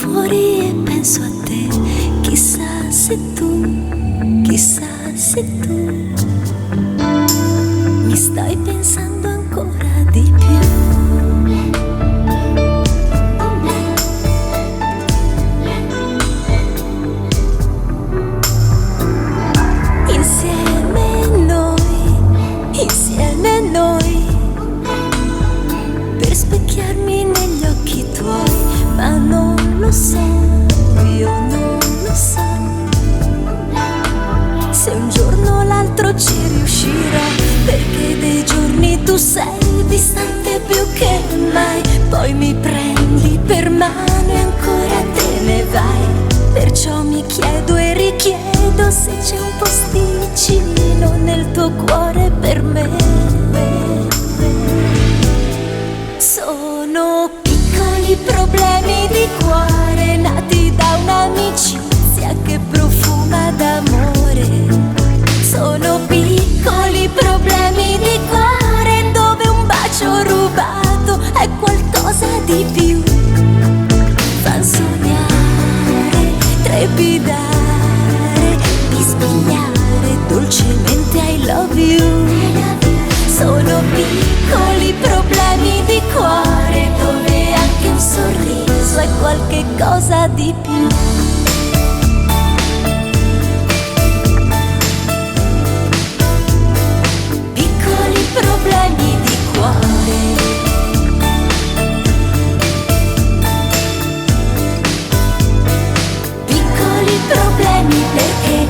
fuori e penso a te. Chissà se tu mi stai pensando ancora di più. Insieme noi, per specchiarmi negli occhi tuoi, ma non lo so, io non lo so, se un giorno o l'altro ci riuscirò, perché dei giorni tu sei distante più che mai, poi mi prendi per mano e ancora te ne vai, perciò mi chiedo e richiedo se c'è un posticino nel tuo cuore per me. Sono piccoli problemi di cuore nati da un'amicizia che profuma d'amore. Sono piccoli problemi di cuore dove un bacio rubato è qualcosa di più. Fan sognare, trepidare, bisbigliare dolcemente I love you. Sono piccoli problemi di cuore dove anche un sorriso è qualche cosa di più. Piccoli problemi di cuore. Piccoli problemi perché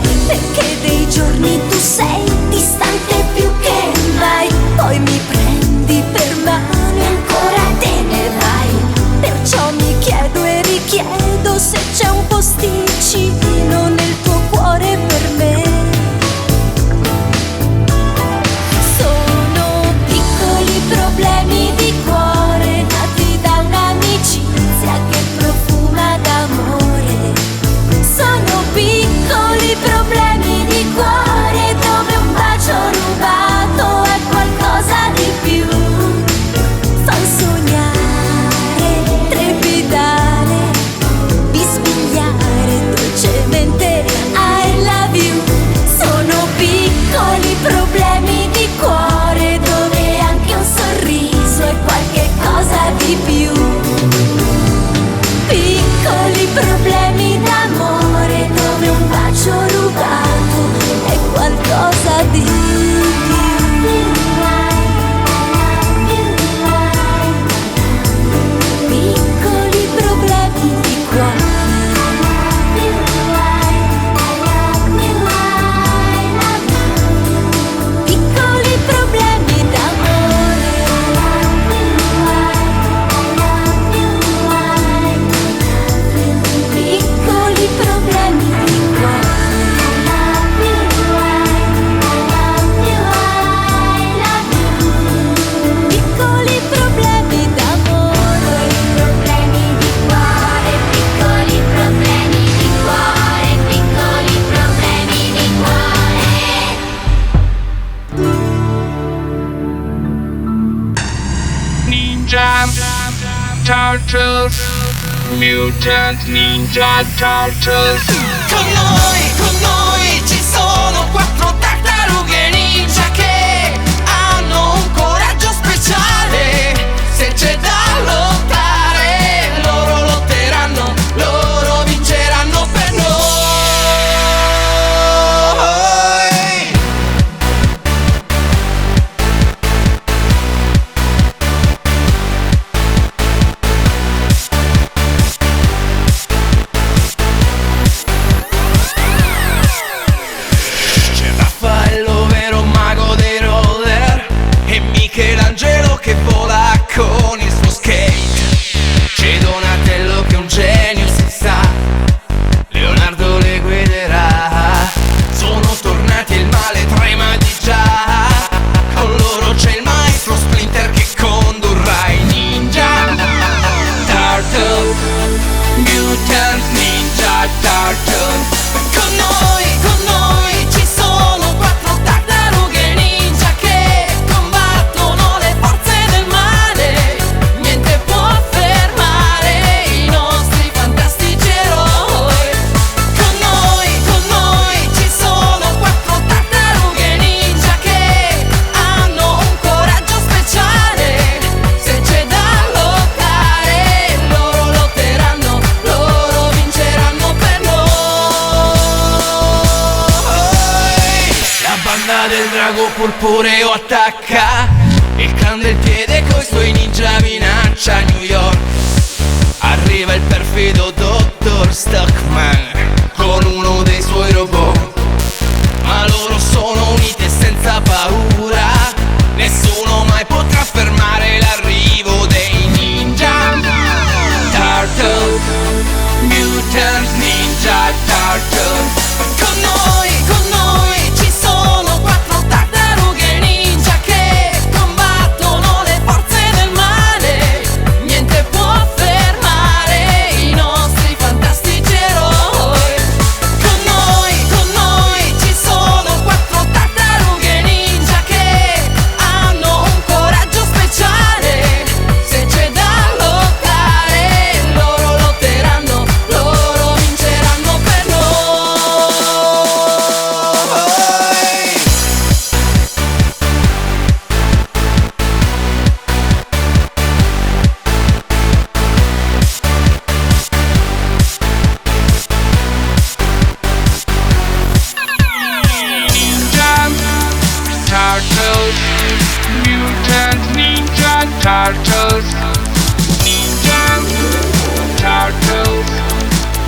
dei giorni tu sei distante più che mai, poi mi prendi per mano e ancora te ne vai, perciò mi chiedo e richiedo se c'è un posticino nel tuo cuore per me. Sono piccoli problemi di cuore nati da un'amicizia che profuma d'amore. Sono piccoli problemi di cuore dove un bacio rubato è qualcosa di più. Fan sognare, trepidare, bisbigliare dolcemente I love you. Sono piccoli problemi di cuore dove anche un sorriso è qualche cosa di più. Piccoli problemi d'amore dove un bacio rubato è qualcosa di più. Piccoli problemi di cuore. Piccoli problemi d'amore. Piccoli problemi di cuore. Piccoli problemi d'amore. Problemi di cuore, piccoli problemi di cuore, piccoli problemi di cuore. Ninja Turtles, Mutant Ninja Turtles. Con noi ci sono 4 tartarughe ninja che hanno un coraggio speciale. Se c'è da lottare, loro lotteranno, loro vinceranno per noi. C'è Raffaello, vero mago dei roller, e Michelangelo che vola con il suo skate. C'è Donatello che è un genio si sa, Leonardo le guiderà. Sono tornati e il male trema di già. Con loro c'è il maestro Splinter che condurrà i ninja Turtles, Mutant Ninja Turtles. Con noi ci sono 4 tartarughe ninja che combattono le forze del male. Niente può fermare i nostri fantastici purpureo attacca e cambia il piede coi suoi ninja, minaccia New York. Arriva il perfido Dr. Stockman con uno dei suoi robot, ma loro sono uniti e senza paura, nessuno mai potrà fermare l'arrivo dei ninja. Turtles, Mutant Ninja Turtles. Con noi ci sono 4 tartarughe ninja che combattono le forze del male. Niente può fermare i nostri fantastici eroi. Con noi ci sono 4 tartarughe ninja che hanno un coraggio speciale. Se c'è da lottare, loro lotteranno, loro vinceranno per noi. Ninja Turtles, Mutant Ninja Turtles, Ninja Turtles,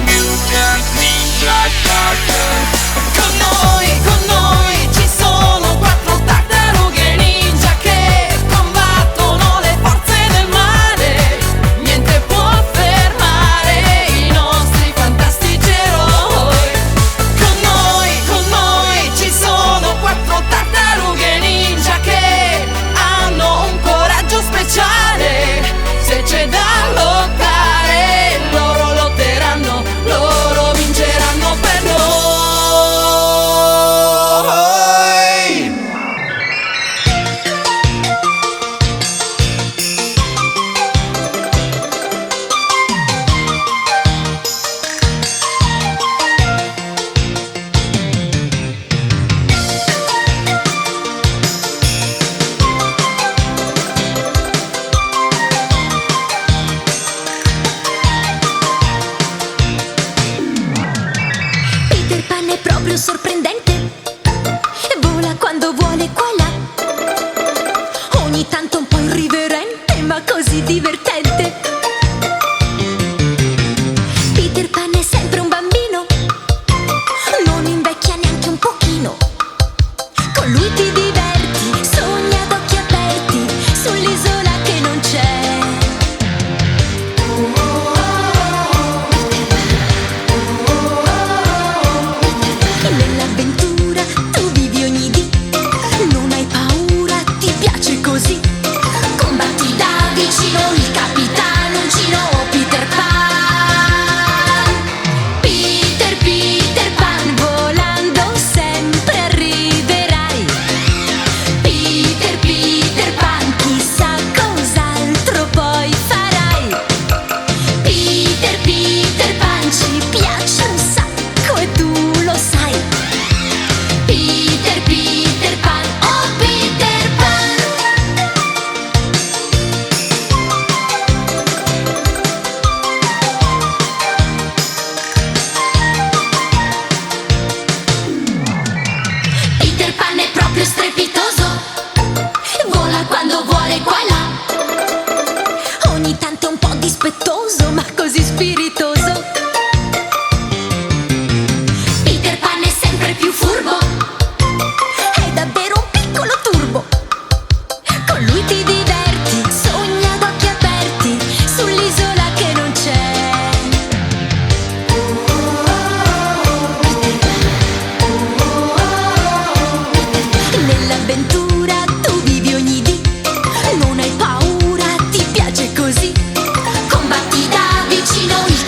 Mutant Ninja Turtles. Con noi ci sono 4 tartarughe ninja che combattono le forze del male. Niente può fermare i nostri fantastici eroi. Con noi ci sono 4 tartarughe ninja che hanno un coraggio speciale. Se c'è da lottare, loro lotteranno, loro vinceranno per noi. Peter Pan è proprio sorprendente, vola quando vuole qua e là, ogni tanto un po' irriverente ma così divertente. Peter Pan è sempre un bambino, non invecchia neanche un pochino. Con lui ti diverti, sogni ad occhi aperti sull'isola che non c'è. Nell'avventura tu vivi ogni dì, non hai paura, ti piace così. Combatti da vicino il capitanuncino Peter Pan. Peter Pan, volando sempre arriverai. Peter Pan, chissà cos'altro poi farai. Peter Pan, ci piace un sacco e tu lo sai. Peter Pan, oh Peter Pan. Peter Pan è proprio strepitoso, vola quando vuole qua e là, ogni tanto un po' dispettoso ma così spiritoso. Peter Pan è sempre più furbo, è davvero un piccolo turbo. Con lui ti diverti, sogni ad occhi aperti sull'isola che non c'è. Nell'avventura tu vivi ogni dì, non hai paura, ti piace così. Combatti da vicino il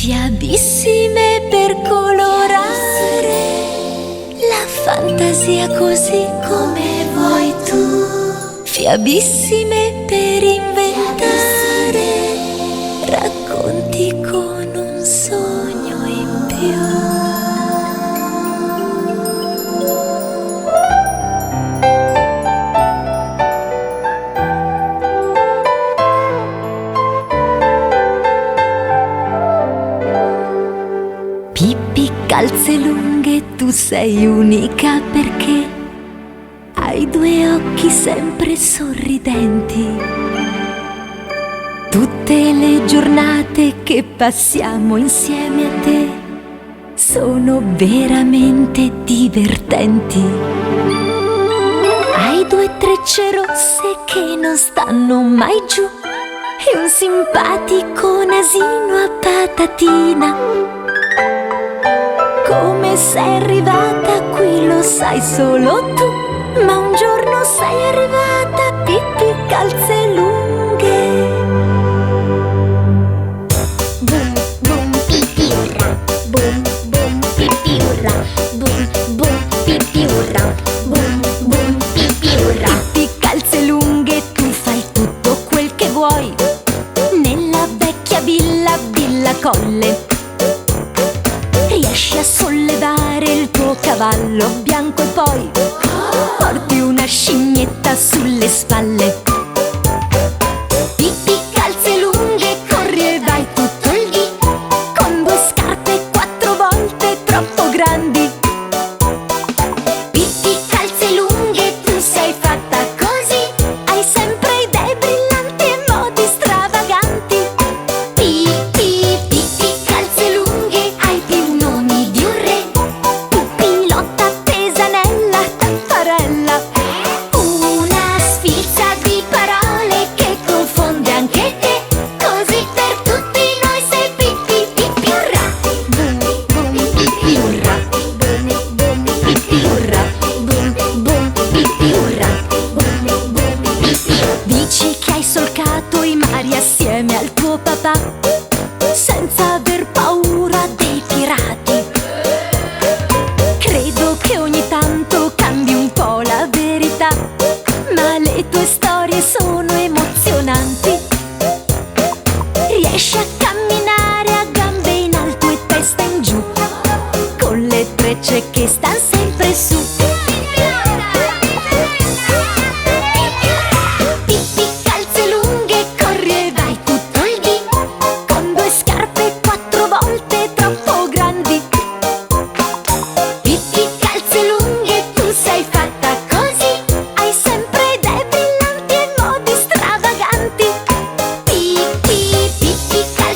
Fiabissime per colorare la fantasia così come vuoi tu. Fiabissime per inventare racconti con un sogno in più. Pippi calze lunghe, tu sei unica perché hai due occhi sempre sorridenti. Tutte le giornate che passiamo insieme a te sono veramente divertenti. Hai due trecce rosse che non stanno mai giù e un simpatico nasino a patatina. Come sei arrivata qui lo sai solo tu, ma un giorno sei arrivata Pippi calze lunghe. Boom boom pipì urra, boom boom pipì urra, boom boom pipì urra, boom boom pipì urra. Pippi calze lunghe, tu fai tutto quel che vuoi nella vecchia villa Villa Colle. Riesci a sollevare il tuo cavallo bianco e poi porti una scimmietta sulle spalle. Pippi calze lunghe, corri e vai tutto il dì con due scarpe 4 volte troppo grandi. Pippi calze lunghe, tu sei fatta così, hai sempre idee brillanti e modi stravaganti. Pippi calze lunghe, hai più nomi di un re. Pippilotta, Tesanella, Tapparella. Una sfilza di parole che confonde anche te. Così per tutti noi sei Pippi urra. Boom boom Pippi urra, boom boom Pippi urra, boom boom Pippi urra, boom boom Pippi. Dici che hai solcato i mari assieme al tuo papà senza aver paura dei pirati. Credo che ogni tanto cambi un po' la verità, ma le tue storie sono emozionanti. Riesci a camminare a gambe in alto e testa in giù, con le trecce che stan sempre su. Pippi calze lunghe, corri e vai tutto il dì con due scarpe 4 volte troppo grandi. Pippi calze lunghe, tu sei fatta così, hai sempre idee brillanti e modi stravaganti. Pippi calze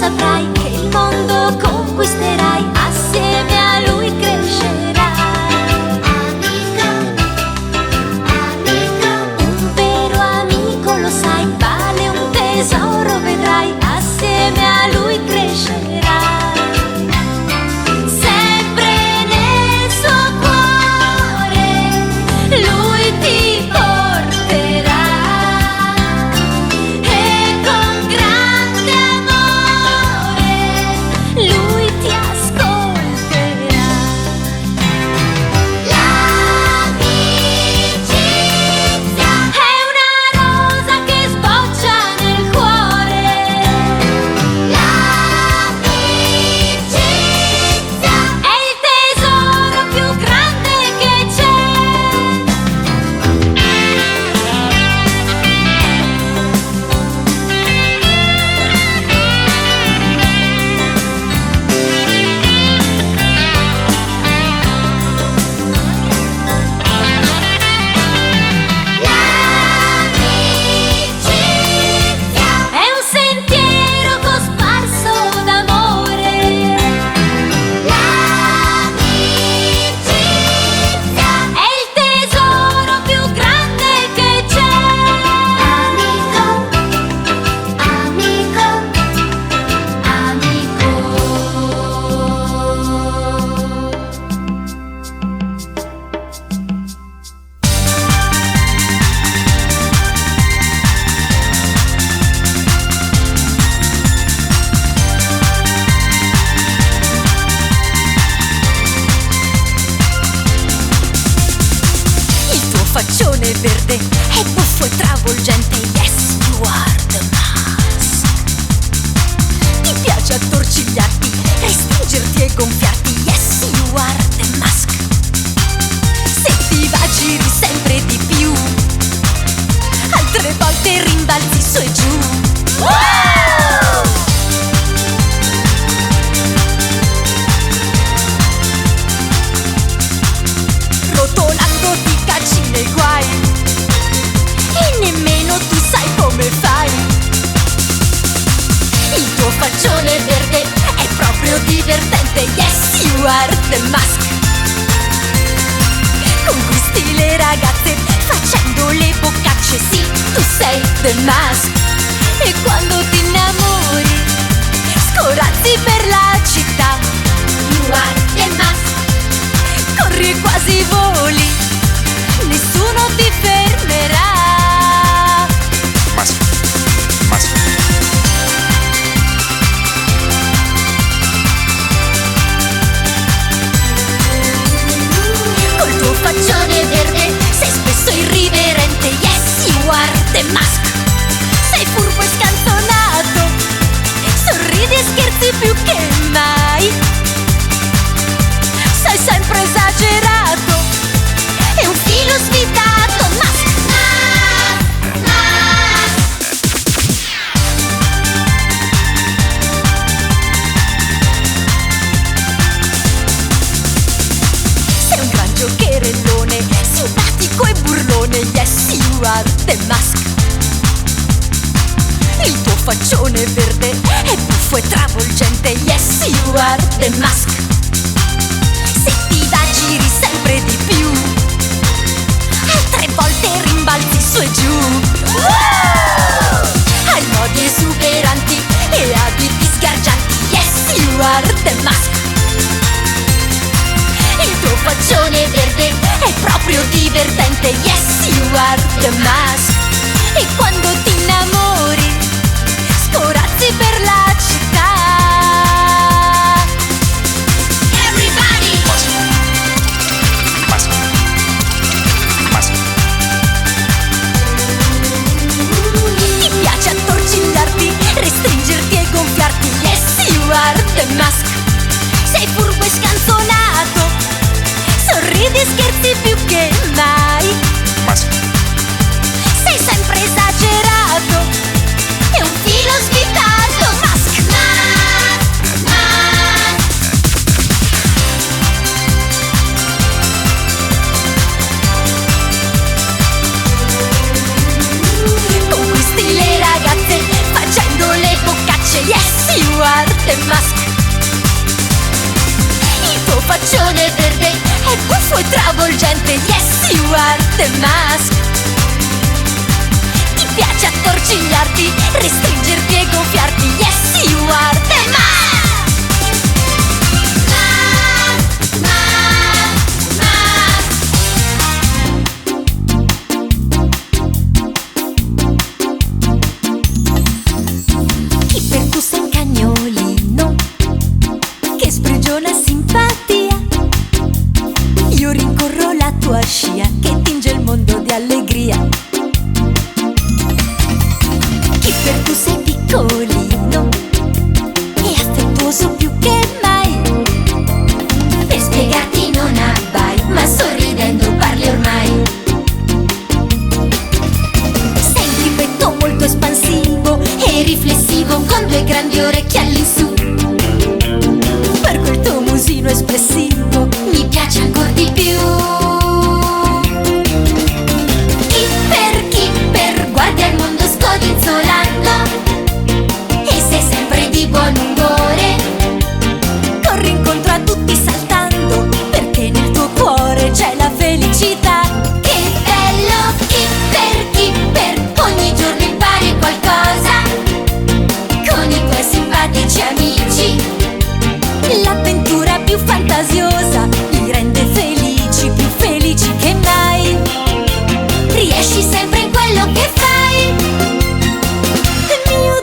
saprai che il mondo conquisterai, assieme a lui crescerai. Amico, amico, un vero amico lo sai, vale un tesoro, vedrai, assieme a lui crescerai. Sempre nel suo cuore lui ti porterà e con grande amore lui ti ascolterà. L'amicizia è una rosa che sboccia nel cuore. L'amicizia è il tesoro più grande che c'è. L'amicizia è un sentiero cosparso d'amore. L'amicizia è il tesoro più grande che c'è. Amico, amico, amico. Il tuo faccione verde è buffo e travolgente. Yes, you are the mask. Ti piace attorcigliarti, restringerti e gonfiarti. Yes, you are the mask. Se ti va giri sempre di più, altre volte rimbalzi su e giù. Rotolando ti cacci nei guai e nemmeno tu sai come fai. Il tuo faccione verde è proprio divertente. Yes, you are the mask. Conquisti le ragazze facendo le boccacce. Sì, tu sei the mask. E quando ti innamori scorazzi per la città. You are the mask. Corri e quasi voli, nessuno ti fermerà. Mask, mask. Col tuo faccione verde sei spesso irriverente. Yes, you are the mask. Sei furbo e scanzonato, sorridi e scherzi più che mai. Sei sempre esagerato e un filo svitato. Mask, mask, mask. Sei un gran giocherellone, simpatico e burlone. Yes, you are the mask. Il tuo faccione verde è buffo e travolgente. Yes, you are the mask. Se ti va giri sempre di più, altre volte rimbalzi su e giù. Hai modi esuberanti e abiti sgargianti. Yes, you are the mask. Il tuo faccione verde è proprio divertente. Yes, you are the mask. E quando ti innamori scorazzi per la città. Everybody! Mask, mask. Ti piace attorcigliarti, restringerti e gonfiarti. Yes, you are the mask. Sei furbo e scanzonato, sorridi e scherzi più che mai. Mask, Sei sempre esagerato e un filo svitato. Mask, mask, mask. Conquisti le ragazze facendo le boccacce. Yes, you are The Mask. Il tuo faccione verde è buffo e travolgente. Yes, you are the mask. Ti piace attorcigliarti, restringerti e gonfiarti. Yes, you are the mask. Scia che tinge il mondo di allegria. Chi per tu sei piccolino e affettuoso più che mai. Per spiegarti non abbai, ma sorridendo parli ormai. Sei un tipetto molto espansivo e riflessivo, con due grandi orecchie all'insù. Per quel tuo musino espressivo mi piace ancora di più. E sei sempre di buon umore. Corri incontro a tutti saltando, perché nel tuo cuore c'è la felicità. Che bello, per ogni giorno impari qualcosa. Con i tuoi simpatici amici, l'avventura più fantasiosa li rende felici, più felici che mai. Riesci sempre in quello che fai.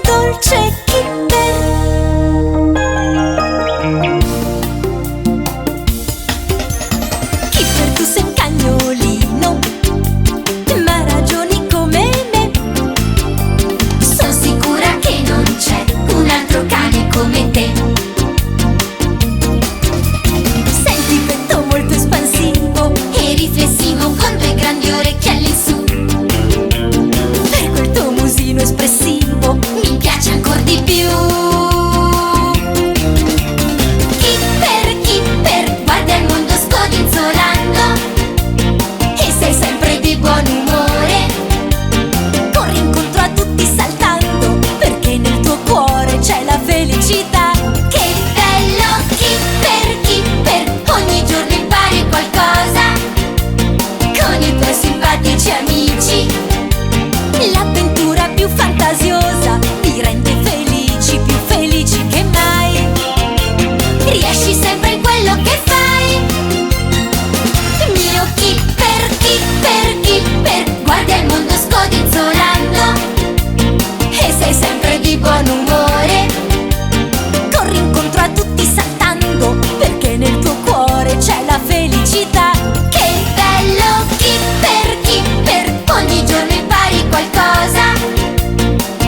Dolce Kipper. Kipper, tu sei un cagnolino, ma ragioni come me. Sono sicura che non c'è un altro cane come te. Sei un tipetto molto espansivo e riflessivo, con due grandi orecchie all'insù. Per quel tuo musino espressivo mi piace ancora di più. Kipper, guarda il mondo scodinzolando e sei sempre di buon umore. Corri incontro a tutti saltando, perché nel tuo cuore c'è la felicità. Che bello, Kipper, ogni giorno impari qualcosa. Con i tuoi simpatici amici, l'avventura più fantasiosa ti rende felici, più felici che mai. Riesci sempre in quello che fai. Mio Kipper, guarda il mondo scodinzolando e sei sempre di buon umore. Corri incontro a tutti saltando, perché nel tuo cuore c'è la felicità. Che bello, Kipper, ogni giorno impari qualcosa.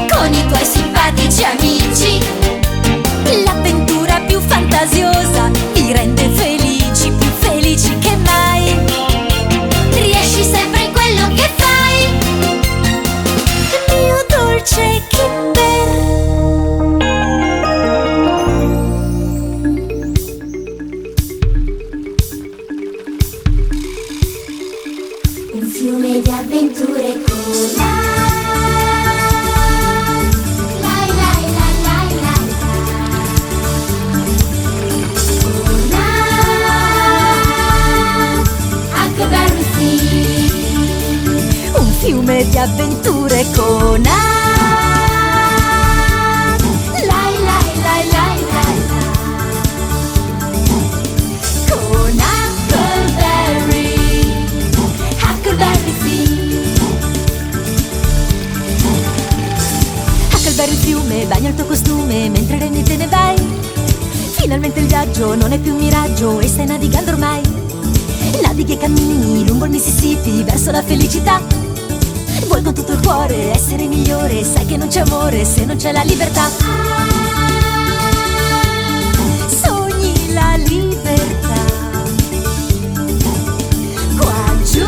Con i tuoi simpatici amici, l'avventura più fantasiosa ti rende felici, più felici che mai. Riesci sempre in quello che fai. Mio dolce Kipper. Un fiume di avventure con la. Un fiume di avventure con con Huckleberry Finn. Huckleberry il fiume bagna il tuo costume mentre regni te ne vai. Finalmente il viaggio non è più un miraggio e stai navigando ormai. Navighi e cammini lungo il Mississippi verso la felicità. Vuoi con tutto il cuore essere migliore, sai che non c'è amore se non c'è la libertà. Sogni la libertà qua giù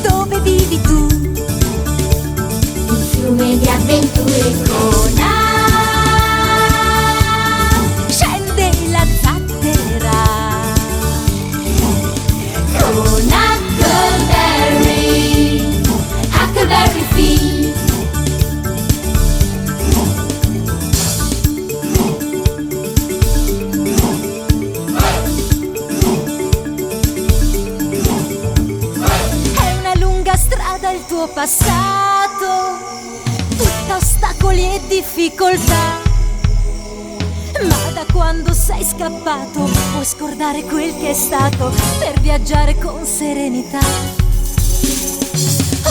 dove vivi tu. Un fiume di avventure con scende la zattera con Huckleberry Finn. tuo passato, tutta ostacoli e difficoltà. Ma da quando sei scappato puoi scordare quel che è stato per viaggiare con serenità.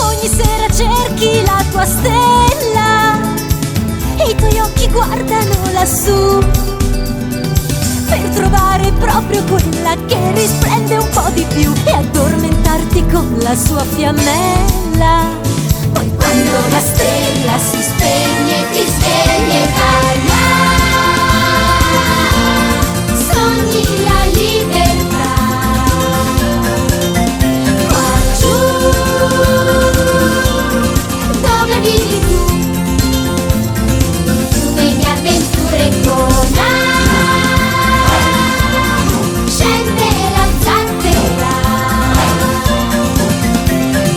Ogni sera cerchi la tua stella e i tuoi occhi guardano lassù per trovare proprio quella che risplende un po' di più e addormentarti con la sua fiammella. Poi quando la stella si spegne ti svegli e vai là. Sogni la libertà. Qua giù dove vivi tu, vedi avventure con scende la zattera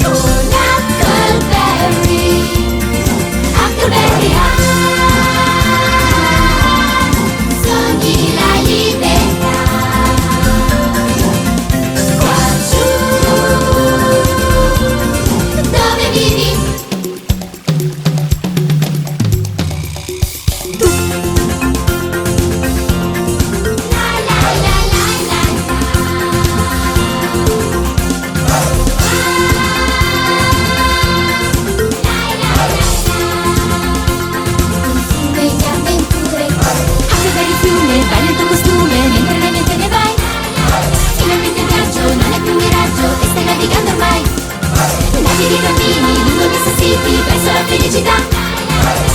con Huckleberry, Huckleberry sogni la libertà. Qua giù dove vivi tu. La la la la la vedi avventure. Huckleberry fiume, vai nel tuo costume mentre te ne vai. Finalmente il viaggio non è più un miraggio e stai navigando ormai. Navighi cammini lungo Mississippi verso la felicità.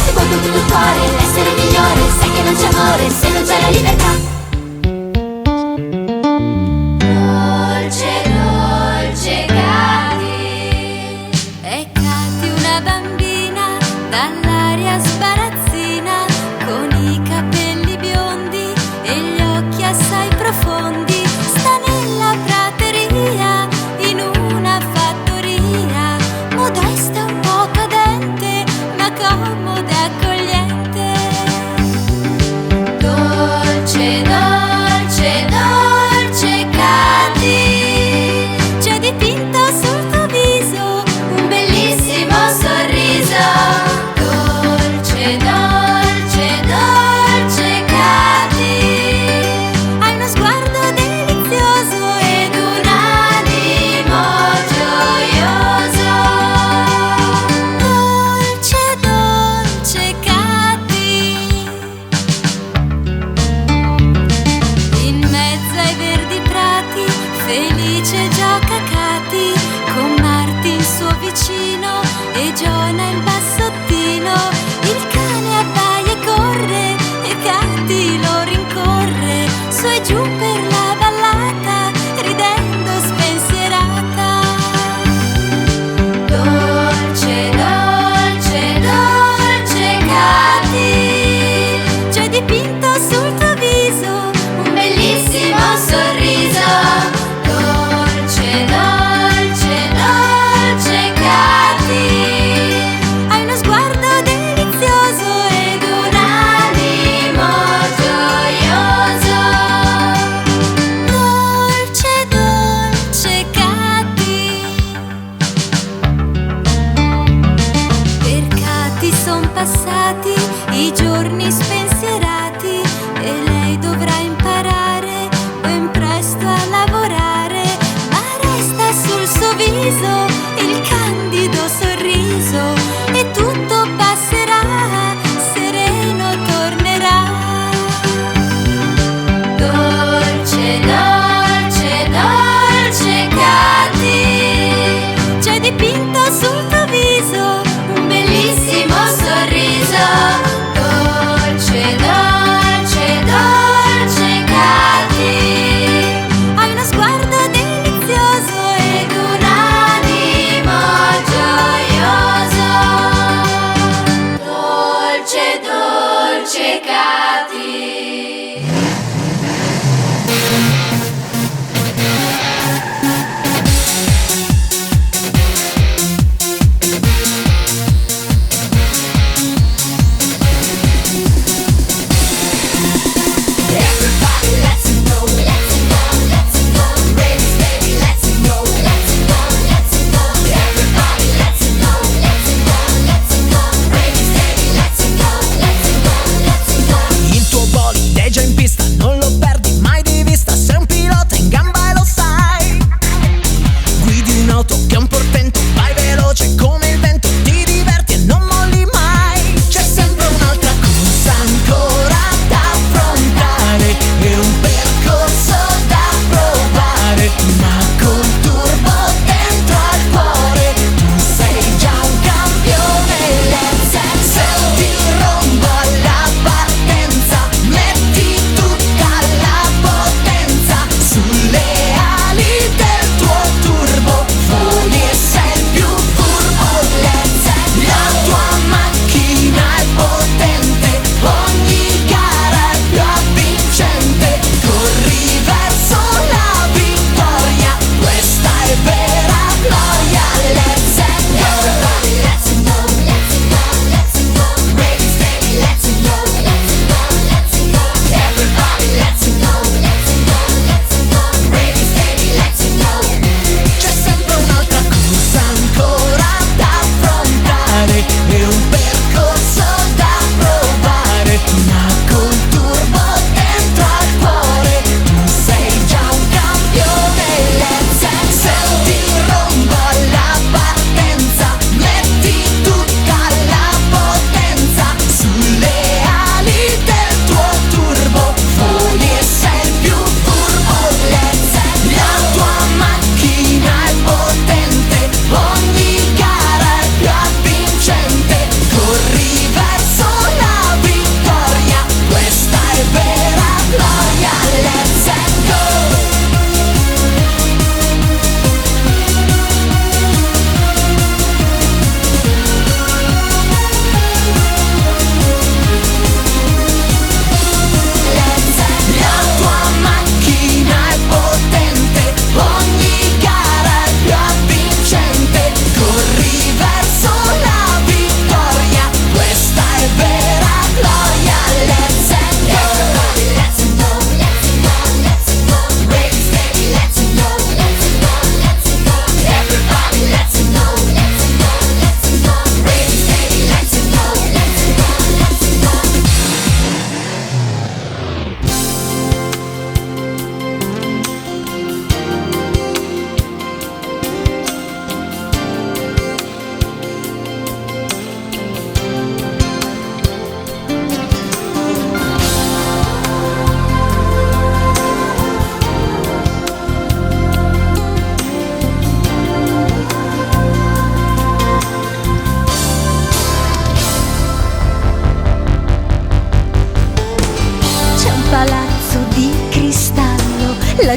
Se vuoi con tutto il cuore essere migliore, sai che non c'è amore se non c'è la libertà. Dolce, dolce Katy. È Katy una bambina dall'aria sbarazzina, con i capelli biondi e gli occhi assai profondi. Sta nella prateria in una fattoria, modesta un po' cadente ma comoda e accogliente. Dolce, dolce, dolce Katy, c'è dipinto sul tuo viso un bellissimo sorriso. Dolce, dolce, dolce Katy, hai uno sguardo delizioso ed un animo gioioso. Dolce, dolce Katy, in mezzo ai verdi prati felice gioca Katy, con Martin suo vicino e Jonah il bassottino. Il cane abbaia e corre e Katy lo rincorre, su e giù per la vallata ridendo spensierata. Dolce, dolce, dolce Katy, c'è dipinto sul tuo viso un bellissimo sorriso. Dolce, dolce, dolce Katy, hai uno sguardo delizioso ed un animo gioioso. Dolce, dolce Katy. Per Katy son passati i giorni spensierati e lei dovrà imparare ben presto a lavorare, ma resta sul suo viso il candido sorriso e tutto passerà, sereno tornerà. Dolce, dolce, dolce Katy, c'è dipinto sul tuo viso un bellissimo sorriso. Dolce,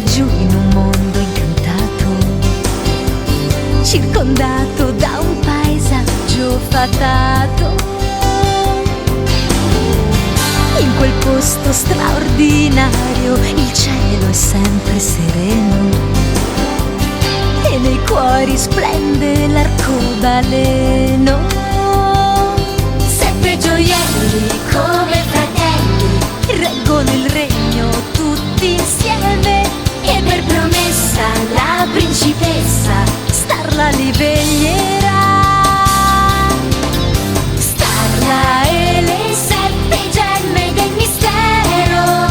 laggiù in un mondo incantato, circondato da un paesaggio fatato. In quel posto straordinario il cielo è sempre sereno e nei cuori splende l'arcobaleno. 7 gioielli come fratelli reggono il regno tutti insieme, e per promessa la principessa Starla li veglierà. Starla e le 7 gemme del mistero,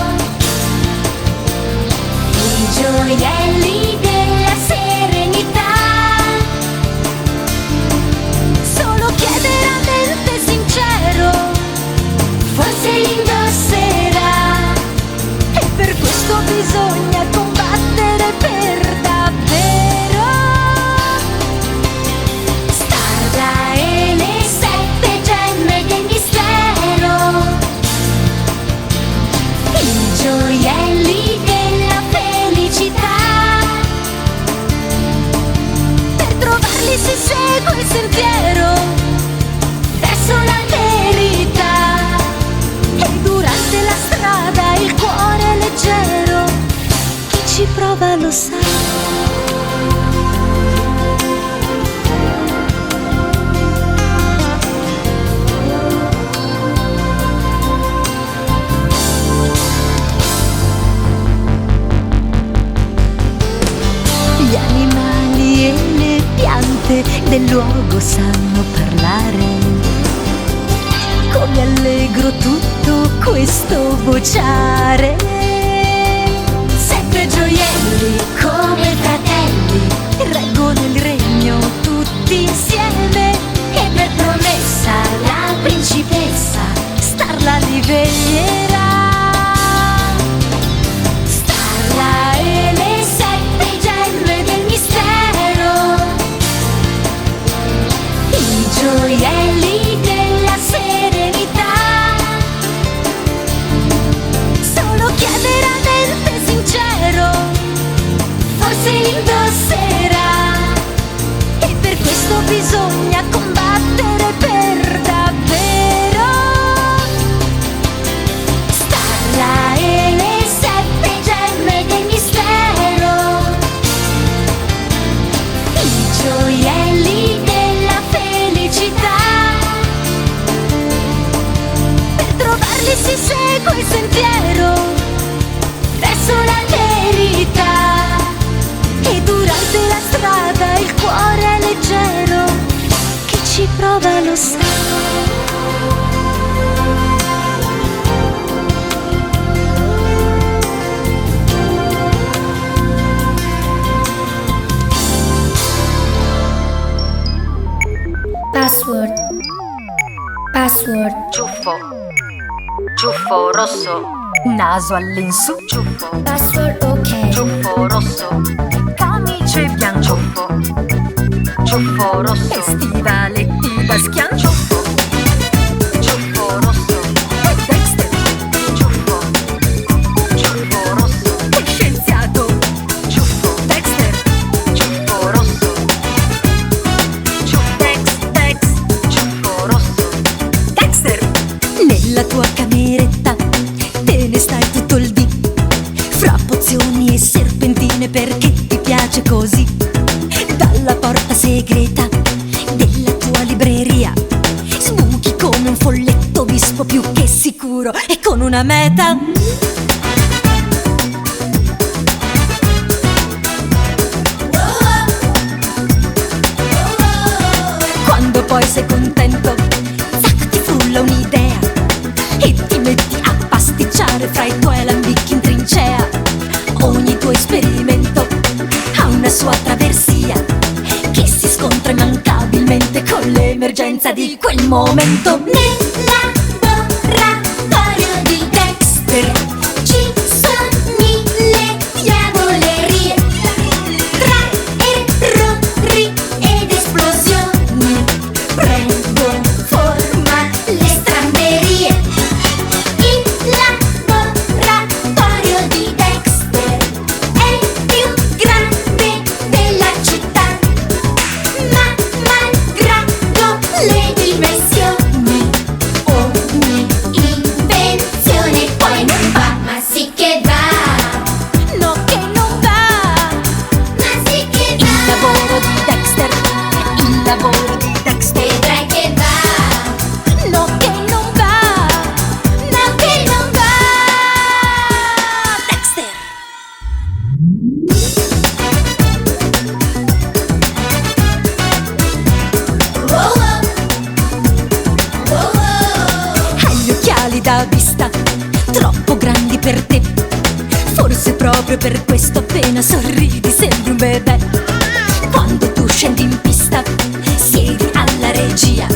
i gioielli della serenità. Solo chiedere a mente sincero, forse li indosserà, e per questo bisogna combattere per davvero. Starla e le 7 gemme del mistero, i gioielli della felicità. Per trovarli si segue il sentiero verso la verità, e durante la strada il cuore è leggero, chi ci prova lo sa. Gli animali e le piante del luogo sanno parlare. Come allegro tutto questo vociare. 7 gioielli come fratelli reggono il regno tutti insieme, e per promessa la principessa Starla li veglierà. Starla e le 7 gemme del mistero, i gioielli della serenità. Solo chiedere a mente sincero, forse li indosserà, e per questo bisogna combattere per davvero. Starla e le 7 gemme del mistero, i gioielli della felicità. Per trovarli si segue il sentiero verso la verità, e durante la strada il cuore è leggero, chi ci prova lo sa. Password. Password. Ciuffo, ciuffo rosso, naso all'insù, ciuffo, Password ok. ciuffo rosso, camice bianco, ciuffo, ciuffo rosso, e stivaletti da schian, ciuffo, ciuffo rosso, e Dexter, ciuffo, ciuffo rosso, e scienziato, ciuffo, Dexter, ciuffo rosso, ciuffo, Dex, ciuffo rosso, Dexter. Nella tua cameretta te ne stai tutto il dì, fra pozioni e serpentine, perché ti piace così. Dalla porta segreta della tua libreria sbuchi come un folletto vispo più che sicuro, e con una meta. Quando poi sei contento, zac, ti frulla un'idea e ti metti a pasticciare fra i tuoi alambicchi in trincea. Ogni tuo esperimento ha una sua traversia che si scontra immancabilmente con l'emergenza di quel momento. Nel laboratorio di Dexter ci sono 1000 diavolerie, tra errori ed esplosioni prendono forma le stramberie. Il laboratorio di Dexter è solida vista, troppo grandi per te. Forse proprio per questo appena sorridi sembri un bebè. Quando tu scendi in pista, siedi alla regia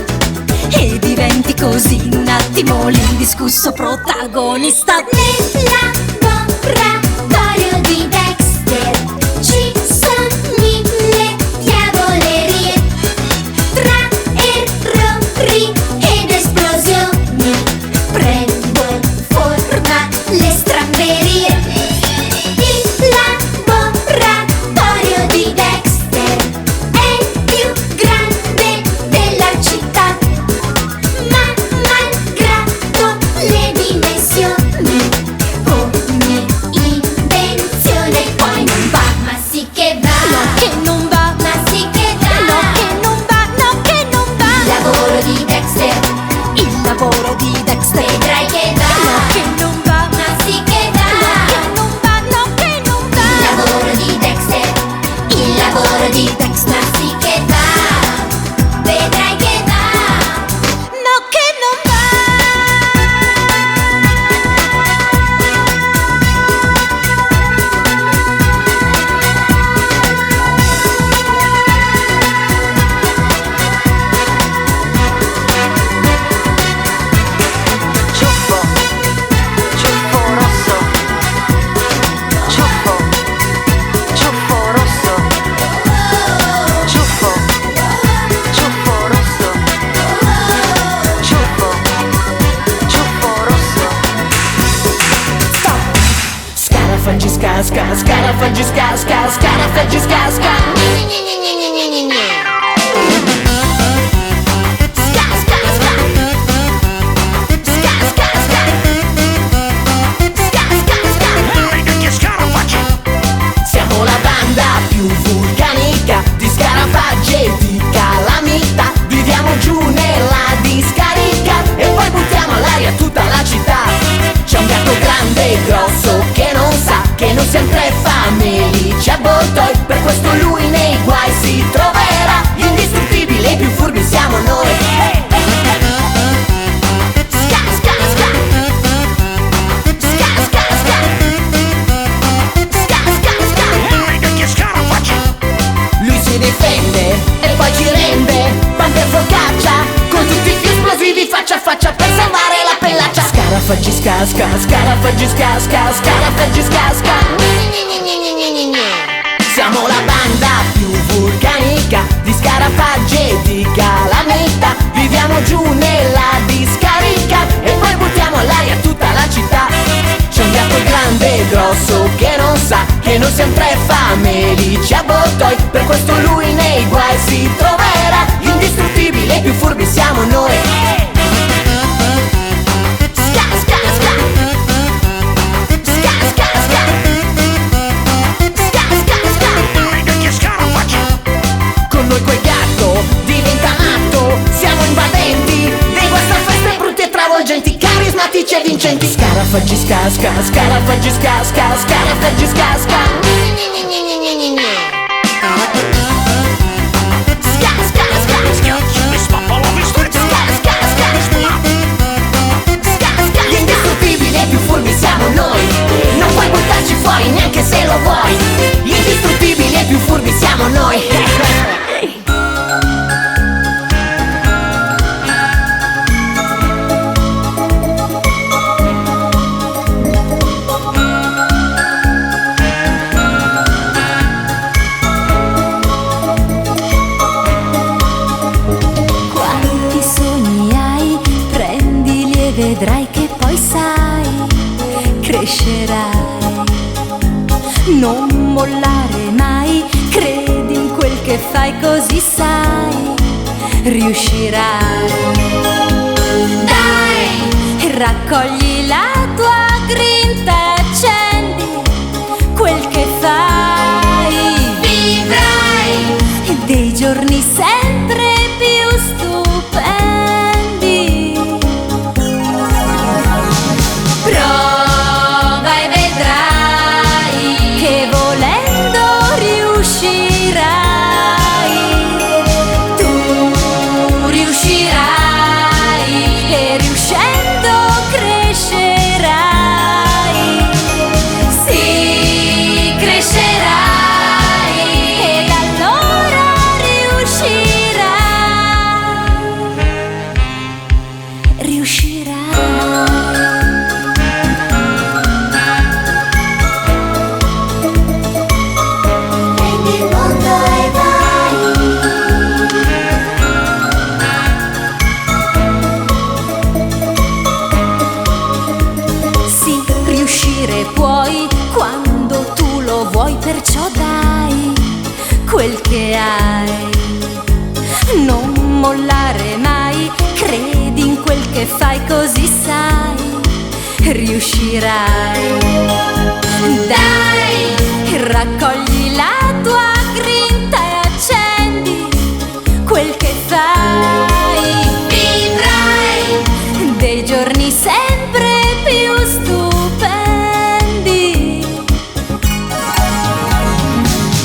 e diventi così in un attimo l'indiscusso protagonista. Nel laboratorio di Dexter ci sono mille diavolerie, tra errori ed esplosioni prendono forma le stramberie. Il laboratorio di Dexter è il più grande della città, ma malgrado le dimensioni ogni invenzione poi non va, ma sì che va. No che non va, Ma sì che va. no che non va, no che non va. Il lavoro di Dexter, Il lavoro di Dexter, vedrai che va. no che non va, Ma sì che va. no che non va, no che non va. Il lavoro di Dexter, Il lavoro di Dexter, ma sì che va. Vedrai che va. no che non va. Ciuffo, ciuffo rosso. Ciuffo, ciuffo rosso. Ciuffo, ciuffo rosso. Ciuffo, ciuffo rosso. Scarafaggi ska ska, scarafaggi ska ska, scarafaggi ska ska. Ska, ska, ska. Ska, ska, ska. Ska, ska, ska. Che scarafaggi! Siamo la banda più vulcanica di scarafaggi e di calamità. Viviamo giù nella discarica e poi buttiamo all'aria tutta la città. C'è un gatto grande e grosso che non sa che non siamo tre felici avvoltoi. Per questo lui nei guai si troverà. Indistruttibili e più furbi siamo noi. Ska, ska, ska. Ska, ska, ska. Ska, ska, ska. Che scarafaggi! Lui si difende e poi ci rende pan per focaccia, con tutti i più esplosivi faccia a faccia per salvare la pellaccia. Scarafaggi ska ska, scarafaggi ska ska, scarafaggi ska ska. Siamo la banda più vulcanica di scarafaggi e di calamità. Viviamo giù nella discarica e poi buttiamo all'aria tutta la città. C'è un gatto grande e grosso che non sa che non siamo tre famelici avvoltoi. Per questo lui nei guai si troverà. Indistruttibili e più furbi siamo noi. Ska, ska, ska. Ska, ska, ska. Ska, ska, ska. Che scarafaggi! Con noi quel gatto diventa matto. Siamo invadenti dei guastafeste brutti e travolgenti, carismatici e vincenti. Scarafaggi ska ska, scarafaggi ska ska, scarafaggi ska ska. Ska, ska, ska. Mi spappolo, mi strizzo! Ska, ska, ska. Ska, ska, Gli indistruttibili e più furbi siamo noi. Non puoi buttarci fuori neanche se lo vuoi. Gli indistruttibili e più furbi siamo noi. Quanti sogni hai? Prendili e vedrai che poi sai, crescerai. Non mollare mai, credi in quel che fai così sai, riuscirai. Dai, raccogli la tua grinta e accendi quel che fai. vivrai. Dei giorni sempre più stupendi. Prova e vedrai Che volendo riuscirai. Tu riuscirai. E riuscendo crederai. riuscirai. Non mollare mai, credi in quel che fai, così sai, riuscirai. Dai, raccogli la tua grinta e accendi quel che fai. Vivrai dei giorni sempre più stupendi.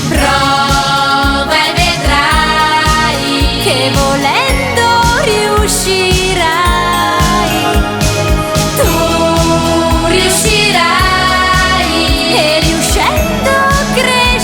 Prova e vedrai che volendo riuscirai. Tu riuscirai e riuscendo crescerai.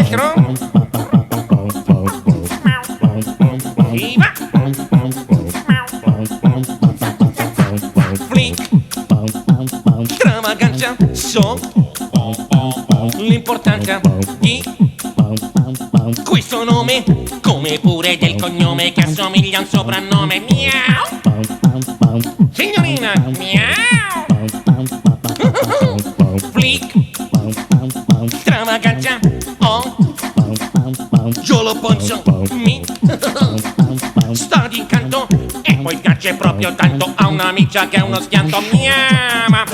4. Viva! Flick! Stravaganza, so l'importanza di questo nome, come pure del cognome che assomiglia a un soprannome. Miau! Signorina, miau! Flick! Stravaganza, oh! Io lo penso, mi sta di canto e poi piace proprio tanto a un'amica che è uno schianto. Miama,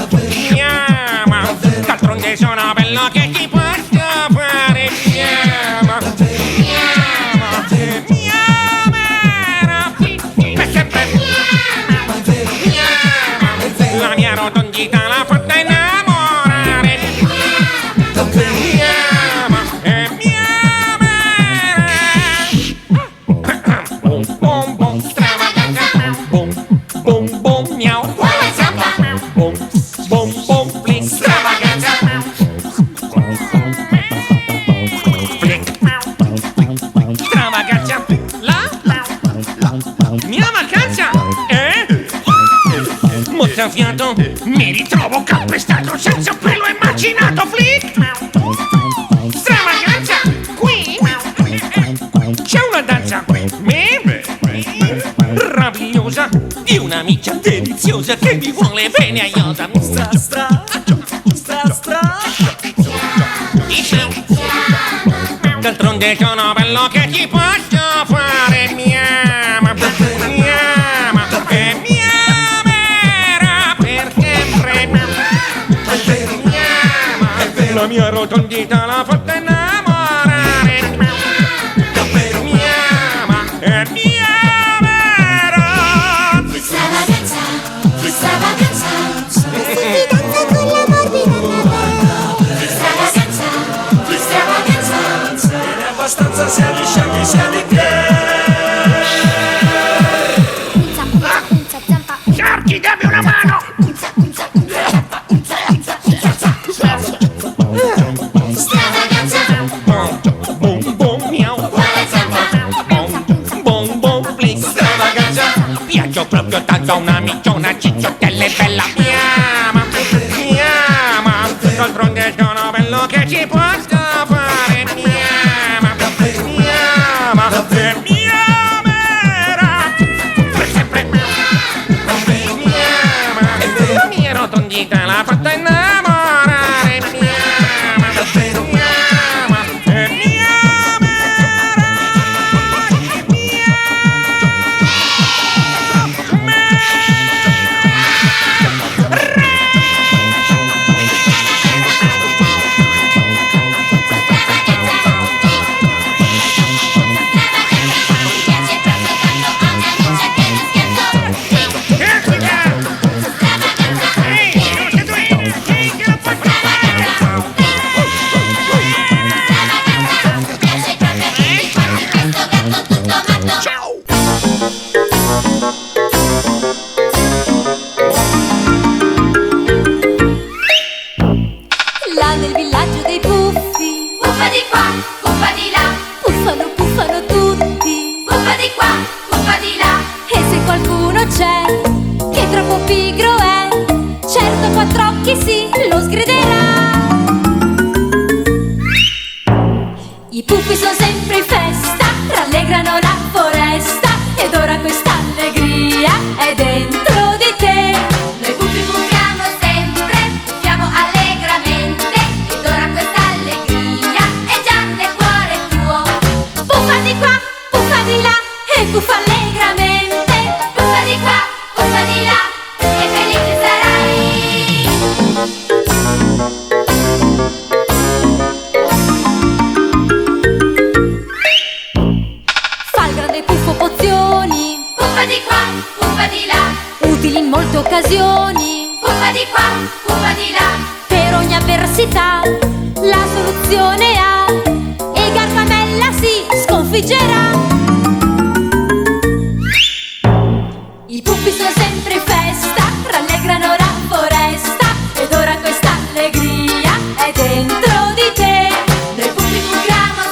miama, d'altronde sono bello che ti posso fare. Miama, miama, miama, per sempre. Miama, la mia rotondità la fatta innamorare. Miama, e miama. Bom bom, stravaganza, bom bom bom, miau. Bom bom bom, flick, stravaganza. Flick, stravaganza. La mia vacanza è mozzafiato. Mi ritrovo calpestato senza pelo e macinato. Flick, stravaganza. Qui c'è una danza meravigliosa di un'amica deliziosa che mi vuole bene, aiuta. D'altronde sono bello che ti posso fare. Miama, miama, e mi amerà per sempre. Miama, la mia rotondità la fatta innamorare. Miama, e mi amerà. Stravaganza, stravaganza, si danza con la morbida neve. Stravaganza, stravaganza, È abbastanza se lisciati sia di piedi. unza, zampa, Sharky, dammi una mano. stravaganza, Bom bom miau. Bom bom flick, stravaganza. Piaggio proprio tanto a una micciona cicciottella e bella. Miama, miama, d'altronde sono bello che ci posso fare. Miama, miama, e mi amerà per sempre. Miama, la mia rotondità la fatta innamorare. Miama, miama, e mi amerà. Là nel villaggio dei puffi, puffa di qua, puffa di là, puffano, puffano tutti. puffa di qua, puffa di là. E se qualcuno c'è che troppo pigro è, certo quattro occhi sì, lo sgriderà. I puffi sono sempre in festa, rallegrano la foresta, ed ora questa allegria è dentro di te. Noi puffi puffiamo sempre, puffiamo allegramente, ed ora questa allegria è già nel cuore tuo. Puffa di qua, puffa di là, e puffa allegramente. Puffa di qua, puffa di là, e felice sarai. Fa il grande puffo pozioni, Puffa di qua, puffa di là, utili in molte occasioni. puffa di qua, puffa di là. Per ogni avversità la soluzione ha, e Gargamella si sconfiggerà. I puffi sono sempre in festa, rallegrano la foresta, ed ora questa allegria è dentro di te. Noi puffi puffiamo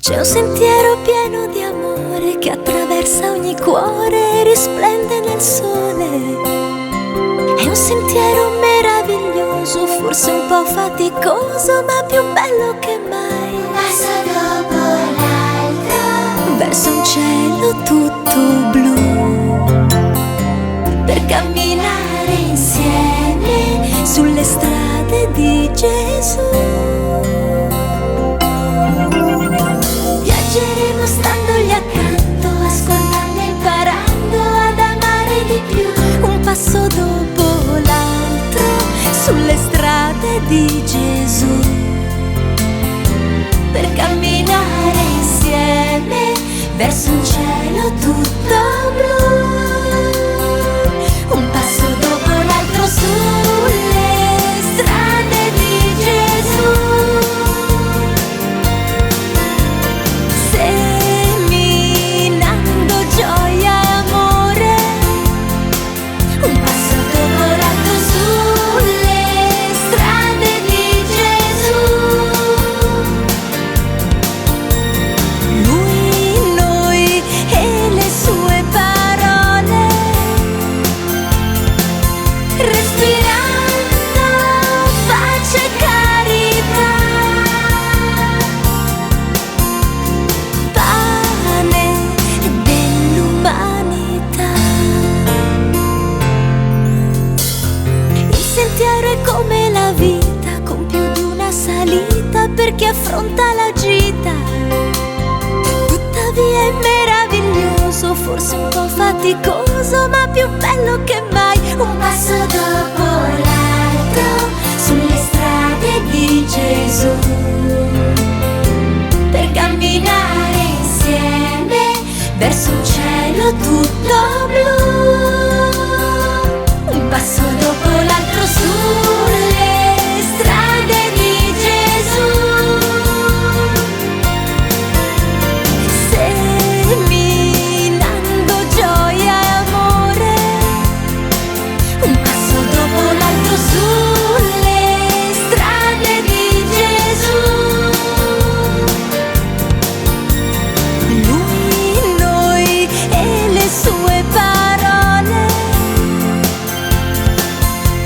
C'è un sentiero pieno di amore che attraversa ogni cuore e risplende nel sole. È un sentiero meraviglioso, forse un po' faticoso, ma più bello che mai. Un passo dopo l'altro, Verso un cielo tutto blu, per camminare insieme sulle strade di Gesù. Viaggeremo standogli accanto, ascoltando e imparando ad amare di più. Un passo dopo l'altro sulle strade di Gesù, per camminare insieme verso un cielo tutto blu. Un passo dopo l'altro sulle strade di Gesù, seminando gioia e amore. Un passo dopo l'altro sulle strade di Gesù. Lui, noi e le sue parole, respirando pace e carità, pane dell'umanità. Il sentiero è come la vita, con più di una salita per chi affronta la gita. Tuttavia è meraviglioso, forse un po' faticoso, ma più bello che mai. Un passo dopo l'altro sulle strade di Gesù, per camminare insieme verso un cielo tutto blu. Un passo dopo l'altro sulle strade di Gesù, seminando gioia e amore. Un passo dopo l'altro sulle strade di Gesù. Lui, noi e le sue parole,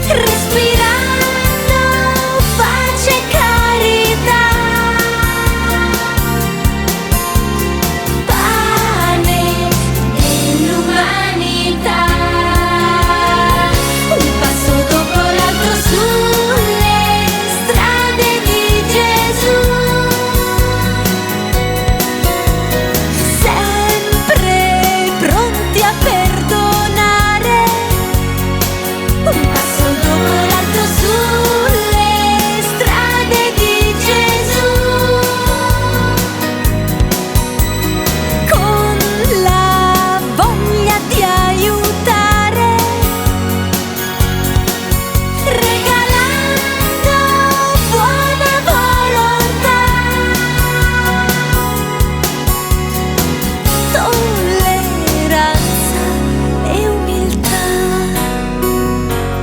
respirando pace e carità, pane dell'umanità. Un passo dopo l'altro sulle strade di Gesù, sempre pronti a perdonare. Un passo dopo l'altro sulle strade di Gesù, con la voglia di aiutare, regalando buona volontà, tolleranza e umiltà.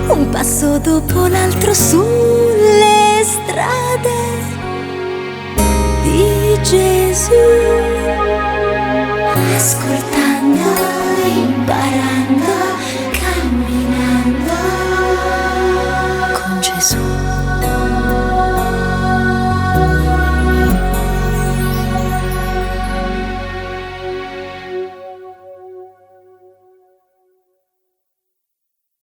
Un passo dopo l'altro sulle strade di Gesù, ascoltando, imparando, camminando con Gesù.